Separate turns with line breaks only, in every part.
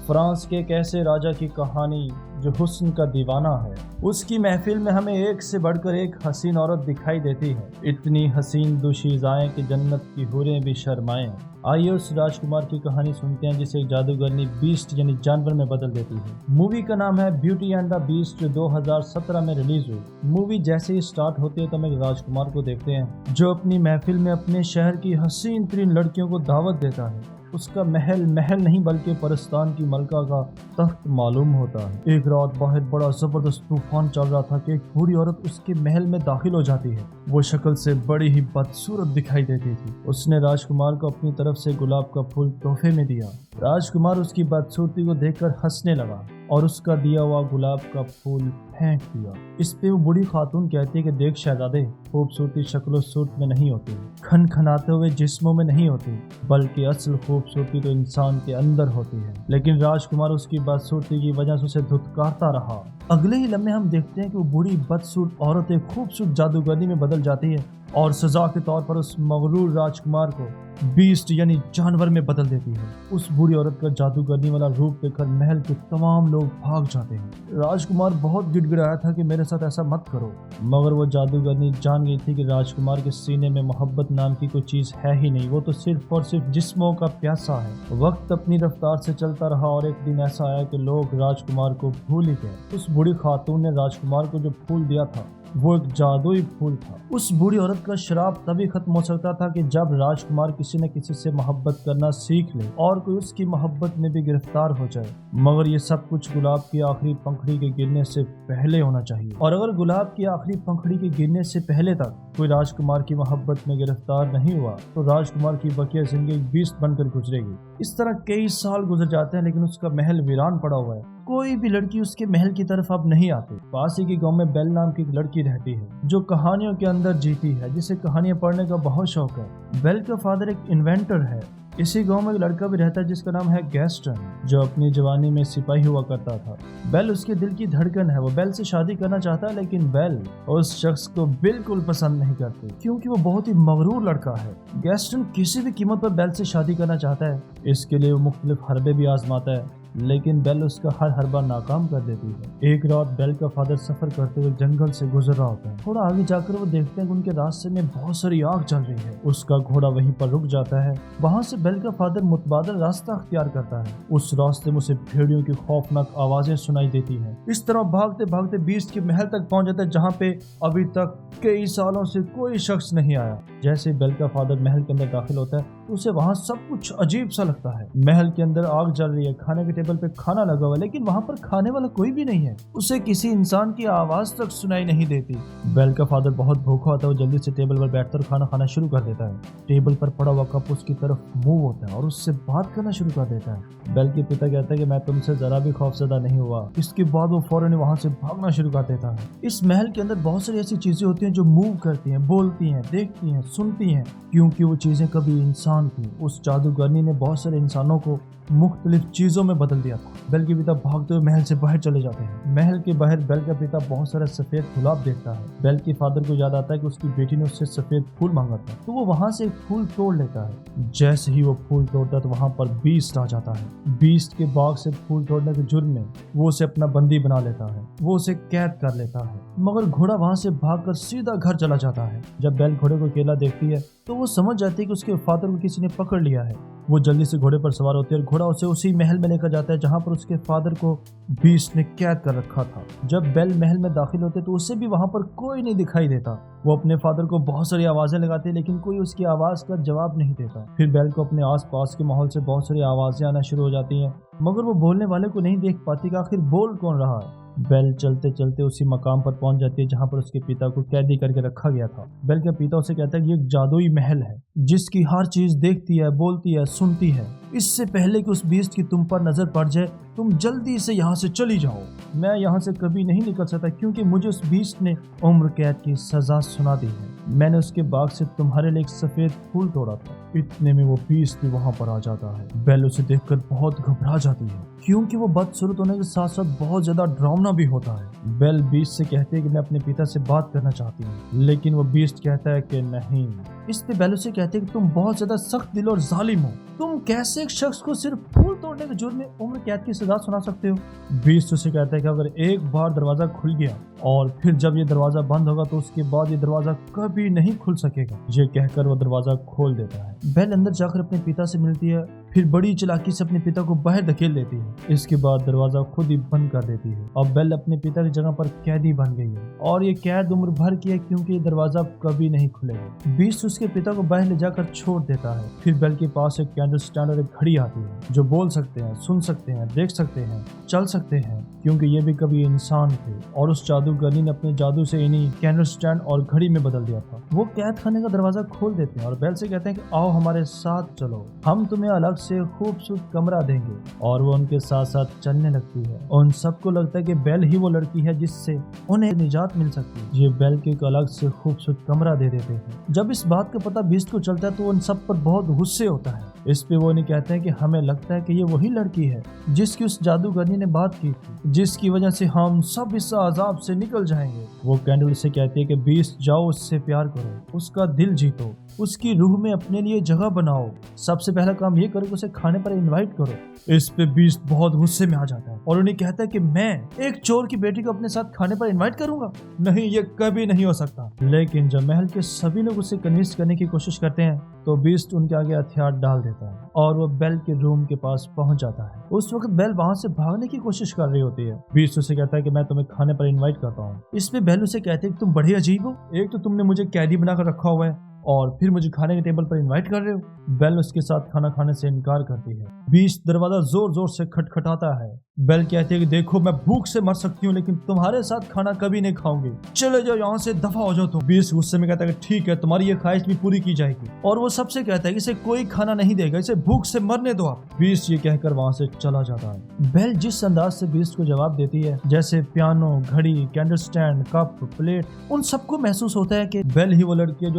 France के एक ऐसे राजा की कहानी जो हुस्न का दीवाना है। उसकी महफिल में हमें एक से बढ़कर एक हसीन औरत दिखाई देती है, इतनी हसीन दुशीज़ाएं कि जन्नत की हूरें भी शर्माएं। आइए उस राजकुमार की कहानी सुनते हैं जिसे एक जादूगरनी बीस्ट यानी जानवर में बदल देती है। मूवी का नाम है ब्यूटी एंड द बीस्ट, जो 2017 में रिलीज हुई। मूवी जैसे ही स्टार्ट होती है तो हम एक राजकुमार को देखते हैं जो अपनी महफिल में अपने शहर की हसीन तरीन लड़कियों को दावत देता है। उसका महल नहीं बल्कि परस्तान की मलका का तख्त मालूम होता है। एक रात बाहर बड़ा जबरदस्त तूफान चल रहा था कि एक बूढ़ी औरत उसके महल में दाखिल हो जाती है। वो शक्ल से बड़ी ही बदसूरत दिखाई देती थी। उसने राजकुमार को अपनी तरफ से गुलाब का फूल तोहफे में दिया। राजकुमार उसकी बदसूरती को देखकर हंसने लगा और उसका दिया हुआ गुलाब का फूल फेंक दिया। इस पे वो बूढ़ी खातून कहती है कि देख शहजादे, खूबसूरती शक्लो सूरत में नहीं होती, खन खनाते हुए जिस्मों में नहीं होती, बल्कि असल खूबसूरती तो इंसान के अंदर होती है। लेकिन राजकुमार उसकी बदसूरती की वजह से उसे धुतकारता रहा। अगले ही लम्हे हम देखते हैं कि वो बूढ़ी बदसूरत औरत एक खूबसूरत जादूगरनी में बदल जाती है और सजा के तौर पर उस मगरूर राजकुमार को बीस्ट यानी जानवर में बदल देती है। उस बूढ़ी औरत का जादूगरनी वाला रूप देखकर महल के तमाम लोग भाग जाते हैं। राजकुमार बहुत गिड़गिड़ाया था कि मेरे साथ ऐसा मत करो, मगर वो जादूगरनी जान गई थी कि राजकुमार के सीने में मोहब्बत नाम की कोई चीज है ही नहीं, वो तो सिर्फ और सिर्फ जिस्मों का प्यासा है। वक्त अपनी रफ्तार से चलता रहा और एक दिन ऐसा आया कि लोग राजकुमार को भूल ही गए। उस बूढ़ी खातून ने राजकुमार को जो फूल दिया था वो एक जादुई फूल था। उस बूढ़ी औरत का शराब तभी खत्म हो सकता था कि जब राजकुमार किसी न किसी से मोहब्बत करना सीख ले और कोई उसकी मोहब्बत में भी गिरफ्तार हो जाए। मगर ये सब कुछ गुलाब की आखिरी पंखड़ी के गिरने से पहले होना चाहिए, और अगर गुलाब की आखिरी पंखड़ी के गिरने से पहले तक कोई राजकुमार की मोहब्बत में गिरफ्तार नहीं हुआ तो राजकुमार की बकिया जिंदगी बीस्ट बनकर गुजरेगी। इस तरह कई साल गुजर जाते हैं लेकिन उसका महल वीरान पड़ा हुआ है। कोई भी लड़की उसके महल की तरफ अब नहीं आती। पास ही के गांव में बेल नाम की एक लड़की रहती है जो कहानियों के अंदर जीती है, जिसे कहानियां पढ़ने का बहुत शौक है। बेल का फादर एक इन्वेंटर है। इसी गांव में एक लड़का भी रहता है जिसका नाम है गैस्टन, जो अपनी जवानी में सिपाही हुआ करता था। बेल उसके दिल की धड़कन है। वो बेल से शादी करना चाहता है लेकिन बेल उस शख्स को बिल्कुल पसंद नहीं करती क्योंकि वो बहुत ही मगरूर लड़का है। गैस्टन किसी भी कीमत पर बेल से शादी करना चाहता है। इसके लिए वो मुख्तलिफ हरबे भी आजमाता है लेकिन बेल उसका हर हरबा नाकाम कर देती है। एक रात बेल का फादर सफर करते हुए जंगल से गुजर रहा होता है। थोड़ा आगे जाकर वो देखते हैं कि उनके रास्ते में बहुत सारी आग चल रही है। उसका घोड़ा वहीं पर रुक जाता है। वहां से बेल का फादर मुतबादल रास्ता अख्तियार करता है। उस रास्ते में उसे भेड़ियों की खौफनाक आवाजें सुनाई देती है। इस तरह भागते भागते बीस्ट के महल तक पहुंच जाता है जहाँ पे अभी तक कई सालों से कोई शख्स नहीं आया। जैसे बेल का फादर महल के अंदर दाखिल होता है तो उसे वहाँ सब कुछ अजीब सा लगता है। महल के अंदर आग जल रही है, खाने के टेबल पे खाना लगा हुआ है लेकिन वहाँ पर खाने वाला कोई भी नहीं है। उसे किसी इंसान की आवाज तक सुनाई नहीं देती। बेल का फादर बहुत भूखा होता है। वो जल्दी से टेबल पर बैठकर खाना खाना शुरू कर देता है। टेबल पर पड़ा हुआ कप उसकी तरफ मूव होता है और उससे बात करना शुरू कर देता है। बेल के पिता कहता है कि मैं तुमसे जरा भी खौफजदा नहीं हुआ। इसके बाद वो फौरन वहाँ से भागना शुरू कर देता है। इस महल के अंदर बहुत सारी ऐसी चीजें होती हैं जो मूव करती हैं, बोलती हैं, देखती हैं, सुनती हैं, क्योंकि वो चीजें कभी इंसान थी। उस जादूगरनी ने बहुत सारे इंसानों को मुख्तलिफ चीजों में बदल दिया था। बेल के पिता भागते हुए महल से बाहर चले जाते हैं। महल के बाहर बेल का पिता बहुत सारा सफेद गुलाब देखता है। बेल के फादर को याद आता है कि उसकी बेटी ने उससे सफेद फूल मांगा था, तो वो वहां से एक फूल तोड़ लेता है। जैसे ही वो फूल तोड़ता है तो वहां पर बीस्ट आ जाता है। बीस्ट के बाग से फूल तोड़ने के जुर्म में वो उसे अपना बंदी बना लेता है। वो उसे कैद कर लेता है मगर घोड़ा वहां से भागकर सीधा घर चला जाता है। जब बेल घोड़े को अकेला देखती है तो वो समझ जाती है कि उसके फादर को किसी ने पकड़ लिया है। वो जल्दी से घोड़े पर सवार होती है और घोड़ा उसे उसी महल में लेकर जाता है जहां पर उसके फादर को बीस्ट ने कैद कर रखा था। जब बेल महल में दाखिल होते तो उसे भी वहां पर कोई नहीं दिखाई देता। वो अपने फादर को बहुत सारी आवाजें लगाती है लेकिन कोई उसकी आवाज का जवाब नहीं देता। फिर बेल को अपने आसपास के माहौल से बहुत सारी आवाजें आना शुरू हो जाती हैं मगर वो बोलने वाले को नहीं देख पाती कि आखिर बोल कौन रहा है। बेल चलते चलते उसी मकाम पर पहुंच जाती है जहां पर उसके पिता को कैदी करके रखा गया था। बेल के पिता उसे कहता है कि ये एक जादुई महल है जिसकी हर चीज देखती है, बोलती है, सुनती है। इससे पहले कि उस बीस्ट की तुम पर नजर पड़ जाए तुम जल्दी से यहाँ से चली जाओ। मैं यहाँ से कभी नहीं निकल सकता क्योंकि मुझे उस बीस्ट ने उम्र कैद की सजा सुना दी है। मैंने उसके बाग से तुम्हारे लिए एक सफेद फूल तोड़ा था। इतने में वो बीस्ट भी वहाँ पर आ जाता है। बेल उसे देखकर बहुत घबरा जाती है क्योंकि वो बदसूरत होने के साथ साथ बहुत ज्यादा डरावना भी होता है। बेल बीस्ट से कहती है कि मैं अपने पिता से बात करना चाहती हूँ लेकिन वो बीस्ट कहता है कि नहीं, इस पे बेल उसे कहते हैं कि तुम बहुत ज्यादा सख्त दिल और जालिम हो। तुम कैसे एक शख्स को सिर्फ फूल तोड़ने के जुर्म में उम्र कैद की सजा सुना सकते हो। बीस्ट उसे कहता है कि अगर एक बार दरवाजा खुल गया और फिर जब ये दरवाजा बंद होगा तो उसके बाद ये दरवाजा कभी नहीं खुल सकेगा। ये कहकर वो दरवाजा खोल देता है। बेल अंदर जाकर अपने पिता से मिलती है, फिर बड़ी चालाकी से अपने पिता को बाहर धकेल देती है। इसके बाद दरवाजा खुद ही बंद कर देती है। अब बेल अपने पिता की जगह पर कैदी बन गई है और ये कैद उम्र भर की है क्योंकि ये दरवाजा कभी नहीं खुलेगा। बीस्ट उसके पिता को बाहर ले जाकर छोड़ देता है। फिर बेल के पास एक कैंडल स्टैंड और एक घड़ी आती है जो बोल सकते हैं, सुन सकते हैं, देख सकते हैं, चल सकते हैं, क्योंकि ये भी कभी इंसान थे और उस जादूगरनी ने अपने जादू से इन्हीं कैंडल स्टैंड और घड़ी में बदल दिया था। वो कैद खाने का दरवाजा खोल देते हैं और बेल से कहते हैं कि आओ हमारे साथ चलो, हम तुम्हें अलग से खूबसूरत कमरा देंगे। और वो उनके साथ साथ चलने लगती है। उन सबको लगता है कि बेल ही वो लड़की है जिससे उन्हें निजात मिल सकती है। ये बेल के एक अलग से खूबसूरत कमरा दे देते हैं। जब इस बात का पता बीस्ट को चलता है तो उन सब पर बहुत गुस्से होता है। इस पे वो उन्हें कहते हैं कि हमें लगता है कि ये वही लड़की है जिसकी उस जादूगरनी ने बात की थी, जिसकी वजह से हम सब इस अजाब से निकल जाएंगे। वो कैंडल से कहती है कि बीस्ट जाओ, उससे प्यार करो, उसका दिल जीतो, उसकी रूह में अपने लिए जगह बनाओ। सबसे पहला काम ये करो कि उसे खाने पर इनवाइट करो। इस पे बीस्ट बहुत गुस्से में आ जाता है और उन्हें कहता है कि मैं एक चोर की बेटी को अपने साथ खाने पर इनवाइट करूंगा, नहीं, ये कभी नहीं हो सकता। लेकिन जब महल के सभी लोग उसे कन्विंस करने की कोशिश करते हैं तो बीस्ट उनके आगे हथियार डाल देता है और वो बेल के रूम के पास पहुंच जाता है। उस वक्त बेल वहां से भागने की कोशिश कर रही होती है। बीस्ट उसे कहता है कि मैं तुम्हें खाने पर इनवाइट करता हूँ। इस पे बेल उसे कहती है कि तुम बड़े अजीब हो, एक तो तुमने मुझे कैदी बनाकर रखा हुआ है और फिर मुझे खाने के टेबल पर इनवाइट कर रहे हो। बेल उसके साथ खाना खाने से इनकार करती है। बीस्ट दरवाजा जोर जोर से खटखटाता है। बेल कहती है कि देखो मैं भूख से मर सकती हूँ लेकिन तुम्हारे साथ खाना कभी नहीं खाऊंगी, चले जाओ यहाँ से, दफा हो जाओ तुम। बीस्ट गुस्से में कहता है कि ठीक है, तुम्हारी ये ख्वाहिश भी पूरी की जाएगी। और वो सबसे कहता है कि इसे कोई खाना नहीं देगा, इसे भूख से मरने दो आप। बीस्ट ये कहकर वहाँ से चला जाता है। बेल जिस अंदाज से बीस्ट को जवाब देती है, जैसे पियानो, घड़ी, कैंडल स्टैंड, कप, प्लेट, उन सबको महसूस होता है कि बेल ही वो लड़की है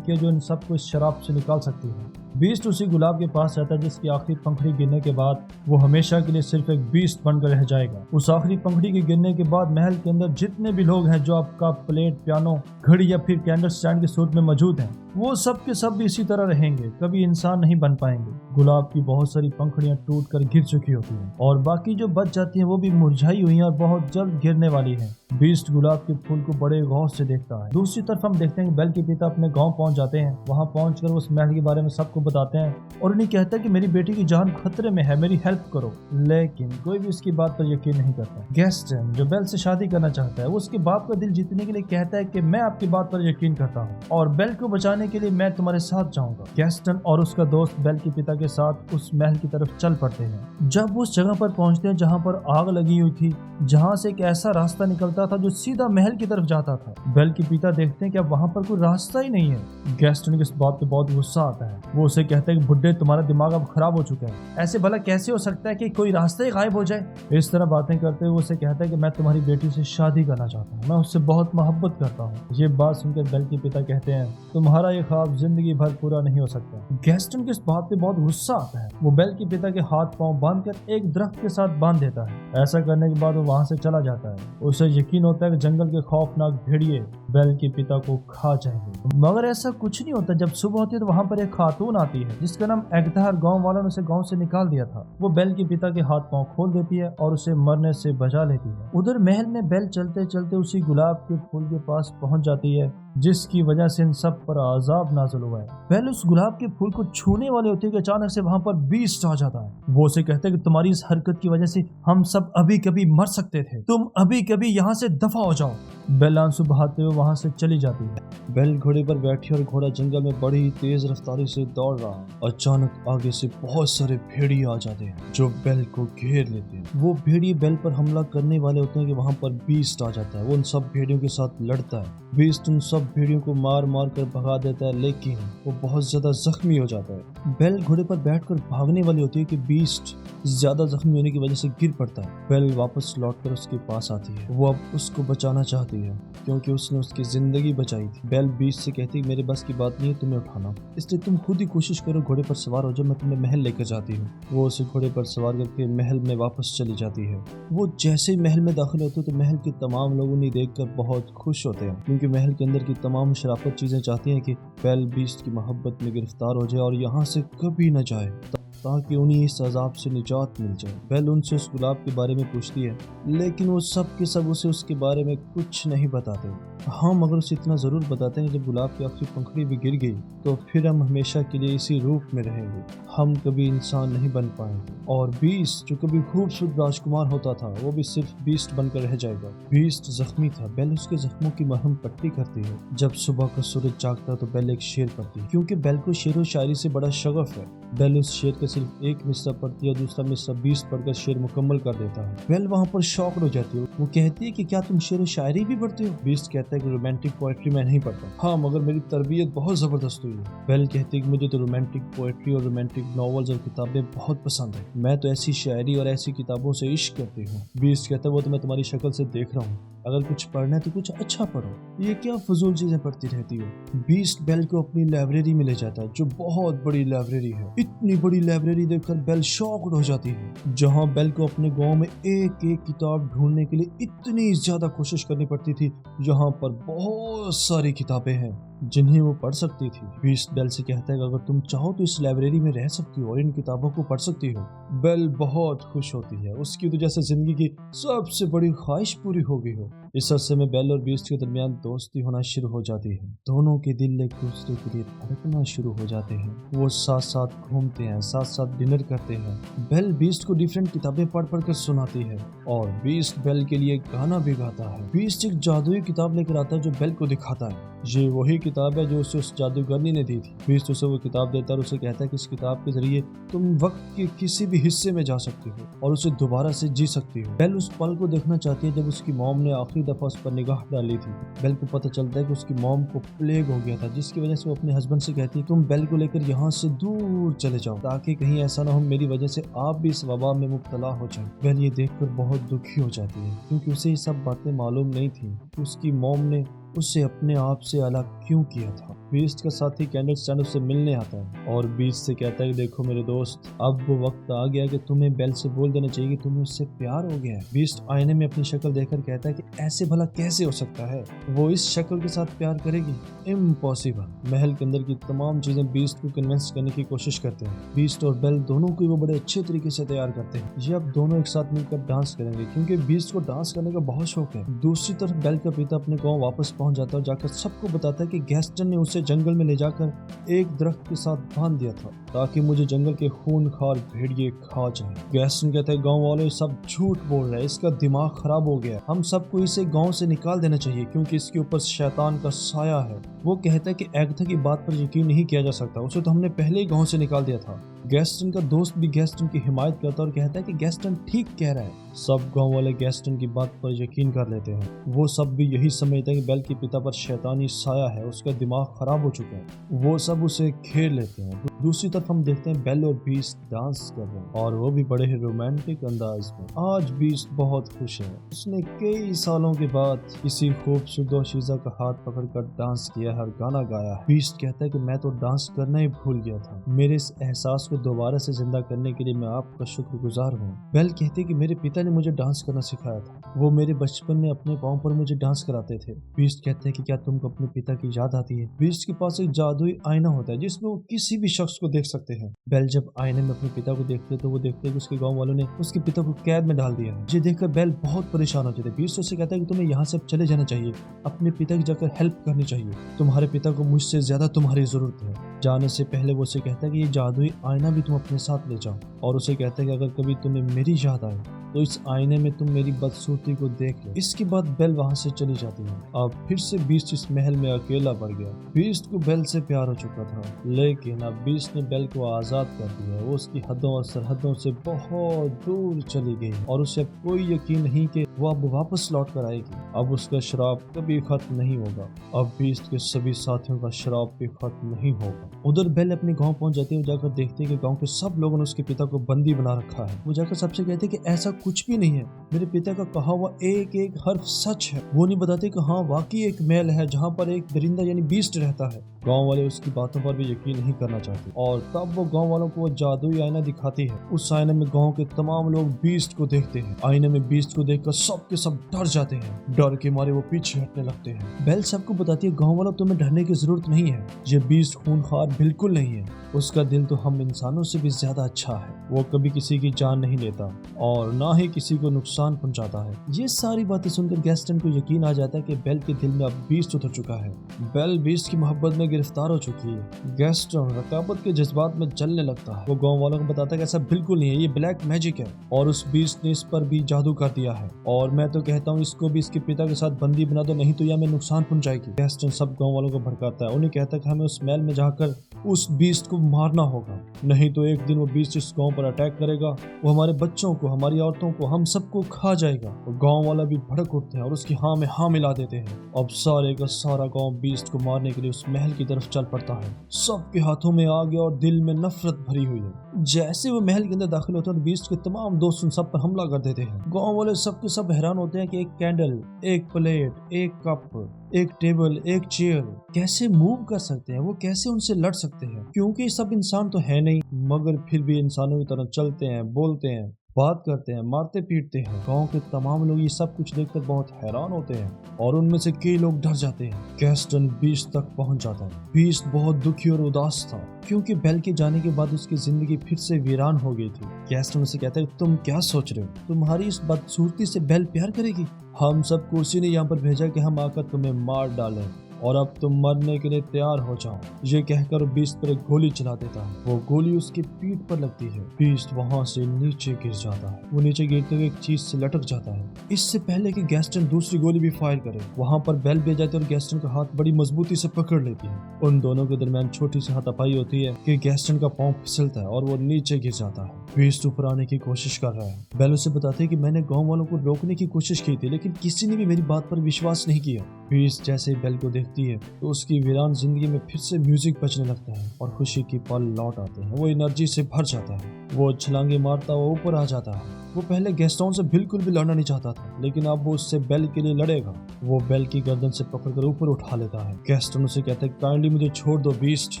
जो इन सबको इस शराब से निकाल सकती है। बीस्ट उसी गुलाब के पास रहता है जिसकी आखिरी पंखड़ी गिरने के बाद वो हमेशा के लिए सिर्फ एक बीस्ट बनकर रह जाएगा। उस आखिरी पंखड़ी के गिरने के बाद महल के अंदर जितने भी लोग हैं जो आपका प्लेट, पियानो, घड़ी या फिर कैंडल स्टैंड के सूरत में मौजूद हैं, वो सब के सब भी इसी तरह रहेंगे, कभी इंसान नहीं बन पाएंगे। गुलाब की बहुत सारी पंखड़ियां टूटकर गिर चुकी होती हैं और बाकी जो बच जाती हैं वो भी मुरझाई हुई हैं और बहुत जल्द गिरने वाली हैं। बीस्ट गुलाब के फूल को बड़े गौर से देखता है। दूसरी तरफ हम देखते हैं कि बेल के पिता अपने गांव पहुंच जाते हैं। वहां पहुंचकर उस महल के बारे में सबको बताते हैं और उन्हें कहता है कि मेरी बेटी की जान खतरे में है, मेरी हेल्प करो। लेकिन कोई भी उसकी बात पर यकीन नहीं करता। गैस्टन जो बेल से शादी करना चाहता है वो उसके बाप का दिल जीतने के लिए कहता है कि मैं आपकी बात पर यकीन करता हूँ और बेल को बचाने के लिए मैं तुम्हारे साथ जाऊंगा। गैस्टन और उसका दोस्त बेल के पिता के साथ उस महल की तरफ चल पड़ते हैं। जब उस जगह पर पहुंचते हैं जहां पर आग लगी हुई थी, जहां से एक ऐसा रास्ता निकलता था जो सीधा महल की तरफ जाता था, बेल के पिता देखते हैं कि अब वहां पर कोई रास्ता ही नहीं है। गैस्टन के इस बात पे बहुत गुस्सा आता है। वो उसे कहता है कि बुड्ढे, तुम्हारा दिमाग अब खराब हो चुका है, ऐसे भला कैसे हो सकता है कि कोई रास्ता ही गायब हो जाए। इस तरह बातें करते हुए उसे कहता है कि मैं तुम्हारी बेटी से शादी करना चाहता हूँ, मैं उससे बहुत मोहब्बत करता हूँ। ये बात सुनकर बेल के पिता कहते हैं तुम्हारा ये ख्वाब जिंदगी भर पूरा नहीं हो सकता। गैस्टन के इस बात पे बहुत गुस्सा आता है। वो बेल के पिता के हाथ पांव बांधकर एक दरख्त के साथ बांध देता है। ऐसा करने के बाद वो वहां से चला जाता है। उसे यकीन होता है कि जंगल के खौफनाक भेड़िए बेल के पिता को खा जाएंगे, मगर ऐसा कुछ नहीं होता। जब सुबह होती है तो वहां पर एक खातून आती है जिसका नाम एगता है। गांव वालों ने उसे गांव से निकाल दिया था। वो बेल के पिता के हाथ पांव खोल देती है और उसे मरने से बचा लेती है। उधर महल में बेल चलते चलते उसी गुलाब के फूल के पास पहुंच जाती है जिसकी वजह से इन सब पर अजाब नाज़िल हुआ है। बेल उस गुलाब के फूल को छूने वाले होते हैं कि अचानक से वहां पर बीस्ट आ जाता है। वो उसे कहते हैं कि तुम्हारी इस हरकत की वजह से हम सब अभी कभी मर सकते थे, तुम अभी कभी यहाँ से दफा हो जाओ। बेल आंसू बहाते हुए वहां से चली जाती है। बेल घोड़े पर बैठी और घोड़ा जंगल में बड़ी तेज रफ्तारी से दौड़ रहा है। अचानक आगे से बहुत सारे भेड़िए आ जाते हैं जो बेल को घेर लेते हैं। वो भेड़िए बेल पर हमला करने वाले होते हैं कि वहां पर बीस्ट आ जाता है। वो उन सब भेड़ियों के साथ लड़ता है। बीस्ट उन सब भेड़ियों को मार मार कर भगा देता है, लेकिन वो बहुत ज्यादा जख्मी हो जाता है। बेल घोड़े पर बैठकर भागने वाली होती है कि बीस्ट ज्यादा जख्मी होने की वजह से गिर पड़ता है। बेल वापस लौटकर उसके पास आती है। वो अब उसको बचाना चाहती है क्योंकि उसने उसकी जिंदगी बचाई थी। बेल बीस्ट से कहती है मेरे बस की बात नहीं है तुम्हें उठाना, इसलिए तुम खुद ही कोशिश करो, घोड़े पर सवार हो जाओ, मैं तुम्हें महल लेकर जाती हूँ। वो उसे घोड़े पर सवार करके महल में वापस चली जाती है। वो जैसे ही महल में दाखिल होते तो महल के तमाम लोग उन्हें देखकर बहुत खुश होते हैं क्योंकि महल के अंदर की तमाम शराफत चीजें चाहती हैं कि बेल बीस्ट की मोहब्बत में गिरफ्तार हो जाए और यहाँ से कभी न जाए ताकि उन्हें इस अजाब से निजात मिल जाए। बेल उनसे उस गुलाब के बारे में पूछती है लेकिन वो सब के सब उसे उसके बारे में कुछ नहीं बताते। हाँ, मगर उसे इतना जरूर बताते हैं कि जब गुलाब की आखिरी पंखड़ी भी गिर गई तो फिर हम हमेशा के लिए इसी रूप में रहेंगे, हम कभी इंसान नहीं बन पाएंगे और बीस्ट जो कभी खूबसूरत राजकुमार होता था वो भी सिर्फ बीस्ट बनकर रह जाएगा। बीस्ट जख्मी था। बेल उसके जख्मों की मरहम पट्टी करती है। जब सुबह का सूरज जागता तो बेल एक शेर पढ़ती है क्योंकि बेल को शेर व शायरी से बड़ा शगफ है। बेल उस शेर का सिर्फ एक मिसरा पढ़ती है, दूसरा मिसरा बीस्ट पढ़कर शेर मुकम्मल कर देता है। बेल वहाँ पर शॉक्ड हो जाती है। वो कहती है कि क्या तुम शेर व शायरी भी पढ़ते हो? बीस्ट कहता है कि रोमांटिक पोएट्री मैं नहीं पढ़ता, हाँ मगर मेरी तरबियत बहुत जबरदस्त हुई है। बेल कहती है कि मुझे तो रोमांटिक पोएट्री और रोमांटिक नॉवेल्स और किताबें बहुत पसंद है, मैं तो ऐसी शायरी और ऐसी किताबों से इश्क करती हूँ। बीस्ट कहता है वो तो मैं तुम्हारी शक्ल से देख रहा हूँ, अगर कुछ पढ़ना है तो कुछ अच्छा पढ़ो, ये क्या फजूल चीजें पढ़ती रहती हो। बीस्ट बेल को अपनी लाइब्रेरी में ले जाता है जो बहुत बड़ी लाइब्रेरी है। इतनी बड़ी लाइब्रेरी देखकर बेल शॉक्ड हो जाती है। जहां बेल को अपने गांव में एक एक किताब ढूंढने के लिए इतनी ज्यादा कोशिश करनी पड़ती थी, यहाँ पर बहुत सारी किताबें हैं जिन्हें वो पढ़ सकती थी। बीस्ट बेल से कहता है कि अगर तुम चाहो तो इस लाइब्रेरी में रह सकती हो और इन किताबों को पढ़ सकती हो। बेल बहुत खुश होती है, उसकी तो जैसे जिंदगी की सबसे बड़ी ख्वाहिश पूरी हो गई हो। इस अरसे में बेल और बीस्ट के दरमियान दोस्ती होना शुरू हो जाती है। दोनों के दिल एक दूसरे के लिए धड़कना शुरू हो जाते हैं। वो साथ साथ घूमते हैं, साथ साथ डिनर करते हैं। बेल बीस्ट को डिफरेंट किताबें पढ़ पढ़ कर सुनाती है और बीस्ट बेल के लिए गाना भी गाता है। बीस्ट एक जादुई किताब लेकर आता है जो बेल को दिखाता है। ये वही किताब है जो उसे उस जादूगरनी ने दी थी। बीस्ट उसे वो किताब देता है और उसे कहता है कि इस किताब के जरिए तुम वक्त के किसी भी हिस्से में जा सकती हो और उसे दोबारा से जी सकती हो। बेल उस पल को देखना चाहती है जब उसकी मॉम ने आखिरी दफा उस पर निगाह डाली थी। बेल को पता चलता है कि उसकी मॉम को प्लेग हो गया था, जिसकी वजह से वो अपने हस्बैंड से कहती है तुम बेल को लेकर यहाँ से दूर चले जाओ ताकि कहीं ऐसा ना हो मेरी वजह से आप भी इस वबा में मुब्तला हो जाए। बेल ये देखकर बहुत दुखी हो जाती है क्योंकि उसे ये सब बातें मालूम नहीं थी कि उसकी मॉम ने उसे अपने आप से अलग क्यों किया था। बीस्ट का साथी कैंडल स्टैंड उससे मिलने आता है और बीस्ट से कहता है कि देखो मेरे दोस्त, अब वो वक्त आ गया कि तुम्हें बेल से बोल देना चाहिए कि तुम्हें उससे प्यार हो गया है। बीस्ट आईने में अपनी शक्ल देखकर कहता है कि ऐसे भला कैसे हो सकता है, वो इस शक्ल के साथ प्यार करेगी, इम्पॉसिबल। महल के अंदर की तमाम चीजें बीस्ट को कन्विंस करने की कोशिश करते हैं। बीस्ट और बेल दोनों को वो बड़े अच्छे तरीके से तैयार करते हैं। ये अब दोनों एक साथ मिलकर डांस करेंगे क्योंकि बीस्ट को डांस करने का बहुत शौक है। दूसरी तरफ बेल का पिता अपने गाँव वापस पहुंच जाता है और जाकर सबको बताता है कि गैस्टन ने उसे जंगल में ले जाकर एक दरख्त के साथ बांध दिया था ताकि मुझे जंगल के खूनखार भेड़िए खा जाएं। गैस्टन कहता है गांव वाले सब झूठ बोल रहे हैं, इसका दिमाग खराब हो गया, हम सबको इसे गांव से निकाल देना चाहिए क्योंकि इसके ऊपर शैतान का साया है। वो कहता है कि एगथा की बात पर यकीन नहीं किया जा सकता, उसे तो हमने पहले ही गांव से निकाल दिया था। गैस्टन का दोस्त भी गैस्टन की हिमायत करता है और कहता है कि गैस्टन ठीक कह रहा है। सब गांव वाले गैस्टन की बात पर यकीन कर लेते हैं। वो सब भी यही समझते हैं कि बेल के पिता पर शैतानी साया है, उसका दिमाग खराब हो चुका है। वो सब उसे घेर लेते हैं। दूसरी तरफ हम देखते हैं बेल और बीस्ट डांस कर रहे हैं और वो भी बड़े ही रोमांटिक अंदाज में। आज बीस्ट बहुत खुश है, उसने कई सालों के बाद किसी खूबसूरत दोशीज़ा का हाथ पकड़कर डांस किया है और गाना गाया है। बीस्ट कहता है कि मैं तो डांस करना ही भूल गया था, मेरे इस एहसास को दोबारा से जिंदा करने के लिए मैं आपका शुक्रगुजार हूँ। बेल कहती है कि मेरे पिता ने मुझे डांस करना सिखाया था, वो मेरे बचपन में अपने पाँव पर मुझे डांस कराते थे। बीस्ट कहते हैं कि क्या तुमको अपने पिता की याद आती है? बीस्ट के पास एक जादुई आईना होता है जिसमें वो किसी भी शख्स को देख सकते हैं। बेल जब आईने में अपने पिता को देखते तो वो देखते हैं कि उसके गांव वालों ने उसके पिता को कैद में डाल दिया है। ये देखकर बेल बहुत परेशान हो जाते। बीस्ट उससे कहता है कि तुम्हें यहाँ से चले जाना चाहिए, अपने पिता की जाकर हेल्प करनी चाहिए, तुम्हारे पिता को मुझसे ज्यादा तुम्हारी जरूरत है। जाने से पहले वो उसे कहता है कि ये जादुई आईना भी तुम अपने साथ ले जाओ और उसे कहता है कि अगर कभी तुम्हें मेरी याद आए तो इस आईने में तुम मेरी बदसूरती को देख लो। इसके बाद बेल वहाँ से चली जाती है। अब फिर से बीस्ट इस महल में अकेला पड़ गया। बीस्ट को बेल से प्यार हो चुका था, लेकिन अब बीस्ट ने बेल को आजाद कर दिया। वो उसकी हदों और सरहदों से बहुत दूर चली गई और उसे अब कोई यकीन नहीं कि वो अब वापस लौट कर आएगी। अब उसका श्राप कभी खत्म नहीं होगा। अब बीस्ट के सभी साथियों का श्राप भी खत्म नहीं होगा। उधर बेल अपने गांव पहुंच जाती है। वो जाकर देखते हैं कि गांव के सब लोगों ने उसके पिता को बंदी बना रखा है। वो जाकर सबसे कहते हैं कि ऐसा कुछ भी नहीं है, मेरे पिता का कहा हुआ एक एक हर्फ सच है। वो नहीं बताते कि हाँ वाकई एक महल है जहाँ पर एक दरिंदा यानी बीस्ट रहता है। गांव वाले उसकी बातों पर भी यकीन नहीं करना चाहते और तब वो गांव वालों को वो जादुई आईना दिखाती है। उस आईने में गांव के तमाम लोग बीस्ट को देखते हैं। आईने में बीस्ट को देखकर सब के सब डर जाते हैं। डर के मारे वो पीछे हटने लगते हैं। बेल सबको बताती है गांव वालों तुम्हें डरने की जरूरत नहीं है, ये बीस्ट खूनखार बिल्कुल नहीं है। उसका दिल तो हम इंसानों से भी ज्यादा अच्छा है। वो कभी किसी की जान नहीं लेता और ना ही किसी को नुकसान पहुंचाता है। ये सारी बातें सुनकर गैस्टन को यकीन आ जाता है कि बेल के दिल में अब बीस्ट उतर चुका है। बेल बीस्ट की मोहब्बत में गिरफ्तार हो चुकी है। गैस्टन रकाबत के जज्बात में जलने लगता है। वो गांव वालों को बताता है कि ऐसा बिल्कुल नहीं है, ये ब्लैक मैजिक है और उस बीस्ट ने इस पर भी जादू कर दिया है और मैं तो कहता हूँ इसको भी इसके पिता के साथ बंदी बना दो, नहीं तो यह हमें नुकसान पहुंचाएगी। गैस्टन सब गांव वालों को भड़काता है। उन्हें कहता है कि हमें उस महल में जाकर उस बीस्ट को मारना होगा, नहीं तो एक दिन वो बीस्ट इस गांव पर अटैक करेगा। वो हमारे बच्चों को, हमारी औरतों को, हम सबको खा जाएगा। वो गांव वाला भी भड़क उठते हैं और उसकी हाँ में हाँ मिला देते हैं। अब सारे का सारा गांव बीस्ट को मारने के लिए उस महल की तरफ चल पड़ता है। सबके हाथों में आग और दिल में नफरत भरी हुई है। जैसे वो महल के अंदर दाखिल होते हैं, बीस्ट के तमाम दोस्त उन सब पर हमला कर देते हैं। गांव वाले सब के सब हैरान होते हैं कि एक कैंडल, एक प्लेट, एक कप, एक टेबल, एक चेयर कैसे मूव कर सकते हैं, वो कैसे उनसे लड़ सकते हैं, क्योंकि सब इंसान तो है नहीं, मगर फिर भी इंसानों की तरह चलते हैं, बोलते हैं, बात करते हैं, मारते पीटते हैं। गांव के तमाम लोग ये सब कुछ देखकर बहुत हैरान होते हैं और उनमें से कई लोग डर जाते हैं। गैस्टन बीस्ट तक पहुंच जाता है। बीस्ट बहुत दुखी और उदास था क्योंकि बेल के जाने के बाद उसकी जिंदगी फिर से वीरान हो गई थी। गैस्टन उसे कहता है तुम क्या सोच रहे हो, तुम्हारी इस बदसूरती से बेल प्यार करेगी? हम सबको उसी ने यहाँ पर भेजा कि हम आकर तुम्हें मार डालें और अब तुम मरने के लिए तैयार हो जाओ। ये कहकर बीस्ट पर एक गोली चला देता है। वो गोली उसकी पीठ पर लगती है। बीस्ट वहां से नीचे गिर जाता है। वो नीचे गिरते हुए एक चीज से लटक जाता है। इससे पहले कि गैस्टन दूसरी गोली भी फायर करे, वहां पर बेल भी जाती है और गैस्टन का हाथ बड़ी मजबूती से पकड़ लेती है। उन दोनों के दरमियान छोटी सी हाथापाई होती है कि गैस्टन का पांव फिसलता है और वो नीचे गिर जाता है। बीस्ट ऊपर आने की कोशिश कर रहा है। बेल उसे बताती है कि मैंने गाँव वालों को रोकने की कोशिश की थी, लेकिन किसी ने भी मेरी बात पर विश्वास नहीं किया। बीस्ट जैसे बेल को देखती है तो उसकी वीरान जिंदगी में फिर से म्यूजिक बजने लगता है और खुशी की पल लौट आते हैं। वो एनर्जी से भर जाता है। वो छलांगे मारता हुआ ऊपर आ जाता है। वो पहले गैस्टन से बिल्कुल भी लड़ना नहीं चाहता था, लेकिन अब वो उससे बेल के लिए लड़ेगा। वो बेल की गर्दन से पकड़कर ऊपर उठा लेता है। गैस्टन उसे कहता है काइंडली मुझे छोड़ दो बीस्ट।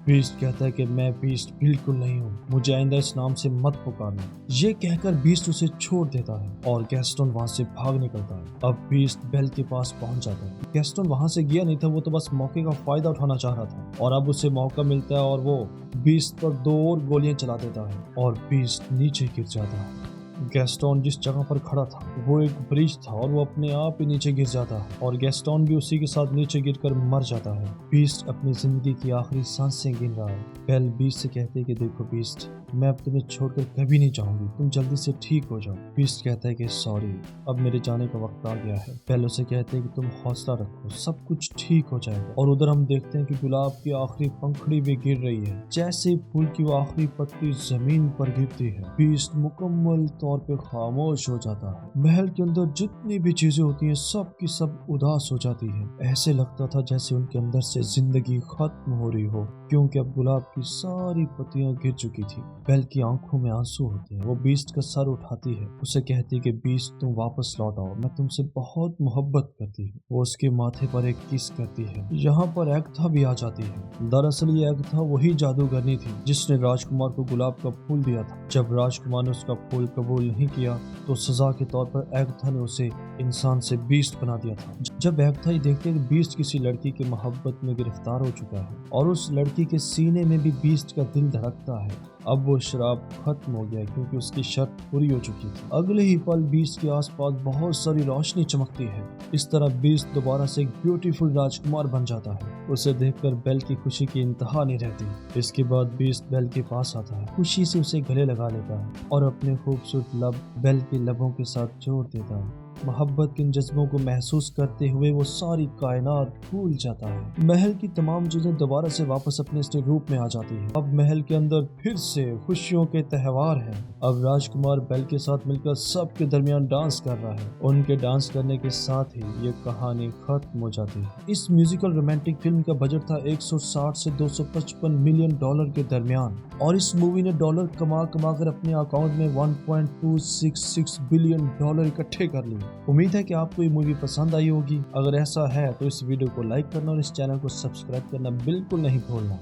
बीस्ट कहता है कि मैं बीस्ट बिल्कुल नहीं हूँ, मुझे आइंदा इस नाम से मत पुकारना। ये कहकर बीस्ट उसे छोड़ देता है और गैस्टन वहां से भाग निकलता है। अब बीस्ट बेल के पास पहुंच जाता है। गैस्टन वहां से गया नहीं था, वो तो बस मौके का फायदा उठाना चाह रहा था और अब उसे मौका मिलता है और वो बीस्ट पर 2 और गोलियां चला देता है और बीस्ट नीचे गिर जाता है। गैस्टन जिस जगह पर खड़ा था वो एक ब्रिज था और वो अपने आप ही नीचे गिर जाता है और गैस्टन भी उसी के साथ नीचे गिरकर मर जाता है। बीस्ट अपनी जिंदगी की आखिरी सांसें गिन रहा है। बेल बीस्ट से कहती है कि देखो बीस्ट, मैं अब तुम्हें छोड़कर कभी नहीं जाऊंगी, तुम जल्दी से ठीक हो जाओ। बीस्ट कहता है कि सॉरी, अब मेरे जाने का वक्त आ गया है। बेल उसे कहते हैं कि तुम हौसला रखो, सब कुछ ठीक हो जाएगा। और उधर हम देखते हैं कि गुलाब की आखिरी पंखड़ी भी गिर रही है। जैसे फूल की वो आखिरी पत्ती जमीन पर गिरती है, बीस्ट मुकम्मल तौर पे खामोश हो जाता है। महल के अंदर जितनी भी चीजें होती हैं सब की सब उदास हो जाती है। ऐसे लगता था जैसे उनके अंदर से जिंदगी खत्म हो रही हो, क्योंकि अब गुलाब की सारी पत्तियां गिर चुकी थी। बेल की आंखों में आंसू होते हैं। वो बीस्ट का सर उठाती है, उसे कहती है कि बीस्ट तुम वापस लौट आओ, मैं तुमसे बहुत मोहब्बत करती हूँ। वो उसके माथे पर एक किस करती है। यहाँ पर एग्था भी आ जाती है। दरअसल ये एग्था वही जादूगरनी थी जिसने राजकुमार को गुलाब का फूल दिया था। जब राजकुमार ने उसका फूल कबूल नहीं किया तो सजा के तौर पर एग्था ने उसे इंसान से बीस्ट बना दिया था। जब एग्था ये देखती है कि बीस्ट किसी लड़की की मोहब्बत में गिरफ्तार हो चुका है और उस लड़की के सीने में भी बीस्ट का दिल धड़कता है, अब वो शराब खत्म हो गया क्योंकि उसकी शर्त पूरी हो चुकी थी। अगले ही पल बीस्ट के आसपास बहुत सारी रोशनी चमकती है। इस तरह बीस्ट दोबारा से एक ब्यूटीफुल राजकुमार बन जाता है। उसे देखकर बेल की खुशी की इंतहा नहीं रहती। इसके बाद बीस्ट बेल के पास आता है, खुशी से उसे गले लगा लेता है और अपने खूबसूरत लब बेल के लबों के साथ जोड़ देता है। मोहब्बत के इन जज्बों को महसूस करते हुए वो सारी कायनात भूल जाता है। महल की तमाम चीजें दोबारा से वापस अपने असली रूप में आ जाती है। अब महल के अंदर फिर से खुशियों के त्योहार हैं। अब राजकुमार बेल के साथ मिलकर सबके दरमियान डांस कर रहा है। उनके डांस करने के साथ ही ये कहानी खत्म हो जाती है। इस म्यूजिकल रोमांटिक फिल्म का बजट था 160 से 255 मिलियन डॉलर के दरमियान और इस मूवी ने डॉलर कमा कर अपने अकाउंट में 1.266 बिलियन डॉलर इकट्ठे कर लिए। उम्मीद है कि आपको ये मूवी पसंद आई होगी। अगर ऐसा है तो इस वीडियो को लाइक करना और इस चैनल को सब्सक्राइब करना बिल्कुल नहीं भूलना।